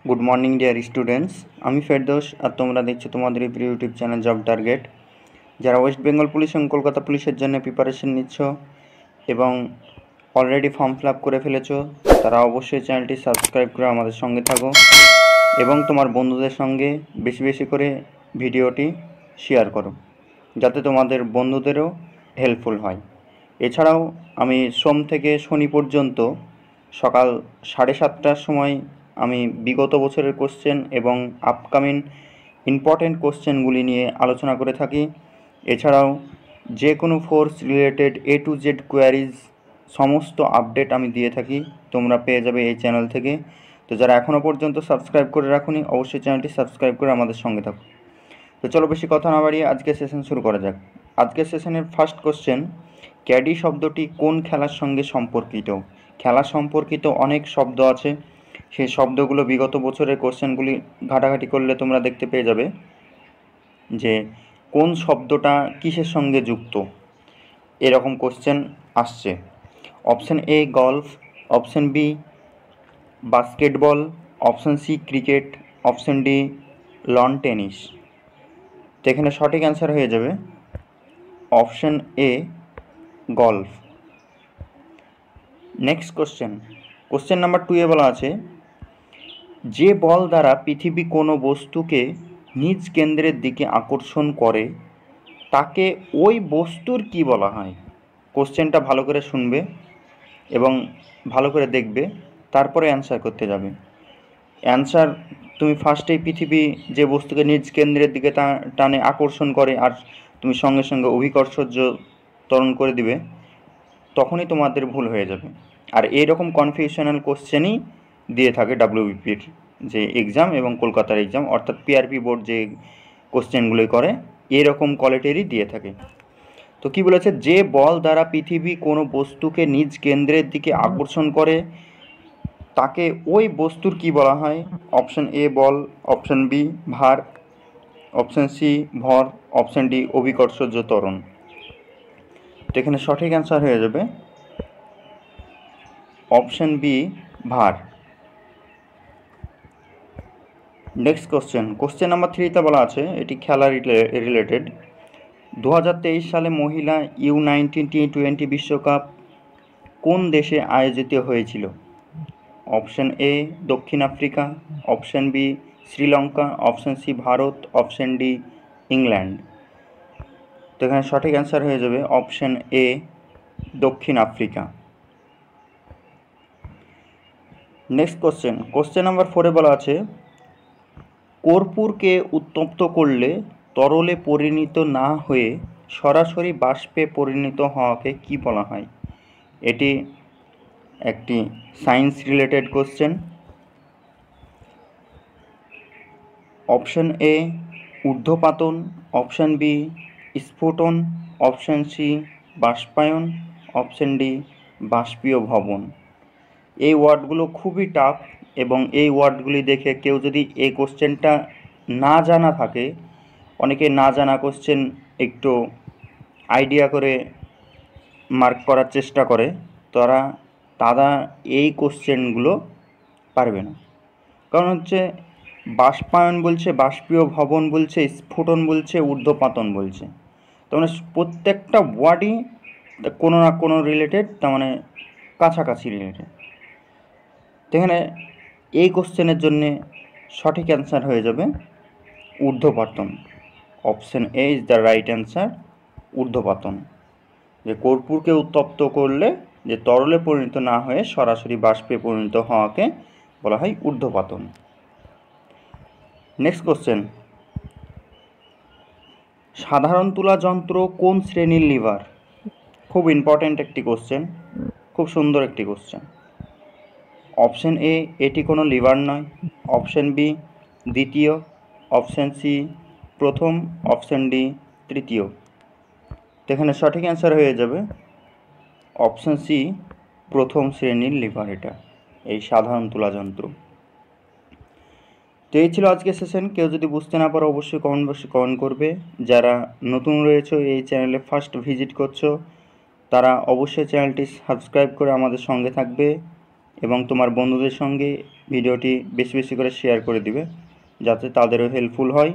Good morning dear students, আমি ফেরদৌস আর তোমরা দেখছো তোমাদের এই প্রিয় ইউটিউব চ্যানেল জব টার্গেট। যারা ওয়েস্ট বেঙ্গল পুলিশ এবং কলকাতা পুলিশের জন্য প্রিপারেশন নিচ্ছ এবং অলরেডি ফর্ম ফিল আপ করে ফেলেছো, তারা অবশ্যই চ্যানেলটি সাবস্ক্রাইব করে আমাদের সঙ্গে থাকো এবং তোমার বন্ধুদের সঙ্গে বেশি বেশি করে ভিডিওটি শেয়ার করো, যাতে তোমাদের বন্ধুদেরও হেল্পফুল হয়। এছাড়াও আমি সোম থেকে শনি পর্যন্ত সকাল 7:30টার সময় আমি বিগত বছরের কোশ্চেন এবং আপকামিং ইম্পর্টেন্ট কোশ্চেনগুলি নিয়ে আলোচনা করে থাকি। এছাড়াও যে কোনো force related A to Z queries সমস্ত আপডেট আমি দিয়ে থাকি, তোমরা পেয়ে যাবে এই চ্যানেল থেকে। তো যারা এখনও পর্যন্ত সাবস্ক্রাইব করে রাখোনি, অবশ্যই চ্যানেলটি সাবস্ক্রাইব করে আমাদের সঙ্গে থাকো। তো চলো বেশি কথা না বাড়িয়ে আজকের সেশন শুরু করা যাক। আজকের সেশনের ফার্স্ট কোশ্চেন, ক্যাডি শব্দটি কোন খেলার সঙ্গে সম্পর্কিত? খেলা সম্পর্কিত অনেক শব্দ আছে, সেই শব্দগুলো বিগত বছরের কোশ্চেনগুলি ঘাটাঘাটি করলে তোমরা দেখতে পেয়ে যাবে যে কোন শব্দটা কিসের সঙ্গে যুক্ত। এরকম কোশ্চেন আসছে। Option A golf, option B basketball, option C cricket, option D lawn tennis. তো এখানে সঠিক অ্যান্সার হয়ে যাবে option A golf. Next question number 2 বলা আছে, যে বল দ্বারা পৃথিবী কোনো বস্তুকে নিজ কেন্দ্রের দিকে আকর্ষণ করে তাকে ওই বস্তুর কি বলা হয়? কোশ্চেনটা ভালো করে শুনবে এবং ভালো করে দেখবে, তারপরে অ্যান্সার করতে যাবে। অ্যান্সার তুমি ফার্স্টেই পৃথিবী যে বস্তুকে নিজ কেন্দ্রের দিকে টানে আকর্ষণ করে আর তুমি সঙ্গে সঙ্গে অভিকর্ষজ ত্বরণ করে দিবে, তখনই তোমাদের ভুল হয়ে যাবে। আর এইরকম কনফিউশনাল কোশ্চেনই দিয়ে থাকে ডাব্লিউবিপির যে এক্সাম এবং কলকাতার এক্সাম, অর্থাৎ পিআরপি বোর্ড যে কোশ্চেনগুলোই করে এরকম কোয়ালিটিরই দিয়ে থাকে। তো কি বলেছে, যে বল দ্বারা পৃথিবী কোনো বস্তুকে নিজ কেন্দ্রের দিকে আকর্ষণ করে তাকে ওই বস্তুর কি বলা হয়? অপশান এ বল, অপশান বি ভার, অপশান সি ভর, অপশান ডি অভিকর্ষজ ত্বরণ। তো এখানে সঠিক অ্যান্সার হয়ে যাবে অপশান বি ভার। নেক্সট কোশ্চেন নাম্বার 3তে বলা আছে, এটি খেলা রিলেটেড। 2023 সালে মহিলা U19 T20 বিশ্বকাপ কোন দেশে আয়োজিত হয়েছিল? অপশান এ দক্ষিণ Africa, option B Sri Lanka, option C Bharat, option D England. তো এখানে সঠিক অ্যান্সার হয়ে যাবে অপশান এ দক্ষিণ আফ্রিকা। নেক্সট কোশ্চেন নাম্বার 4 বলা আছে, কর্পূরকে উত্তপ্ত করলে তরলে পরিণত না হয়ে সরাসরি বাষ্পে পরিণত হওয়াকে কি বলা হয়? এটি একটি science related question. Option A ঊর্ধ্বপাতন, অপশান বি স্ফুটন, অপশান সি বাষ্পায়ন, অপশান ডি বাষ্পীয় ভবন। এই ওয়ার্ডগুলো খুবই টাফ এবং এই ওয়ার্ডগুলি দেখে কেউ যদি এই কোশ্চেনটা না জানা থাকে, অনেকে না জানা কোশ্চেন একটু আইডিয়া করে মার্ক করার চেষ্টা করে, তারা এই কোশ্চেনগুলো পারবে না। কারণ হচ্ছে বাষ্পায়ন বলছে, বাষ্পীয় ভবন বলছে, স্ফুটন বলছে, ঊর্ধ্বপাতন বলছে। তার মানে প্রত্যেকটা ওয়ার্ডই কোনো না কোনো রিলেটেড, তার মানে কাছাকাছি রিলেটেড। তো এখানে এই কোশ্চেনের জন্যে সঠিক অ্যান্সার হয়ে যাবে ঊর্ধ্বপাতন। Option A is the right answer, ঊর্ধ্বপাতন। যে কর্পূরকে উত্তপ্ত করলে যে তরলে পরিণত না হয়ে সরাসরি বাষ্পে পরিণত হওয়াকে বলা হয় ঊর্ধ্বপাতন। নেক্সট কোশ্চেন, সাধারণ তুলা যন্ত্র কোন শ্রেণীর লিভার? খুব ইম্পর্ট্যান্ট একটি কোশ্চেন, খুব সুন্দর একটি কোশ্চেন। অপশান এ এটি কোনো লিভার নয়, অপশান বি দ্বিতীয়, অপশান সি প্রথম, অপশান ডি তৃতীয়। তো এখানে সঠিক অ্যান্সার হয়ে যাবে অপশান সি প্রথম শ্রেণীর লিভার, এটা এই সাধারণ তুলা যন্ত্র। তো এই ছিল আজকের সেশন। কেউ যদি বুঝতে না পারো অবশ্যই কমেন্ট বক্সে কমেন্ট করবে। যারা নতুন রয়েছে এই চ্যানেলে ফার্স্ট ভিজিট করছো, তারা অবশ্যই চ্যানেলটি সাবস্ক্রাইব করে আমাদের সঙ্গে থাকবে এবং তোমার বন্ধুদের সঙ্গে ভিডিওটি বেশি বেশি করে শেয়ার করে দিবে, যাতে তাদেরও হেল্পফুল হয়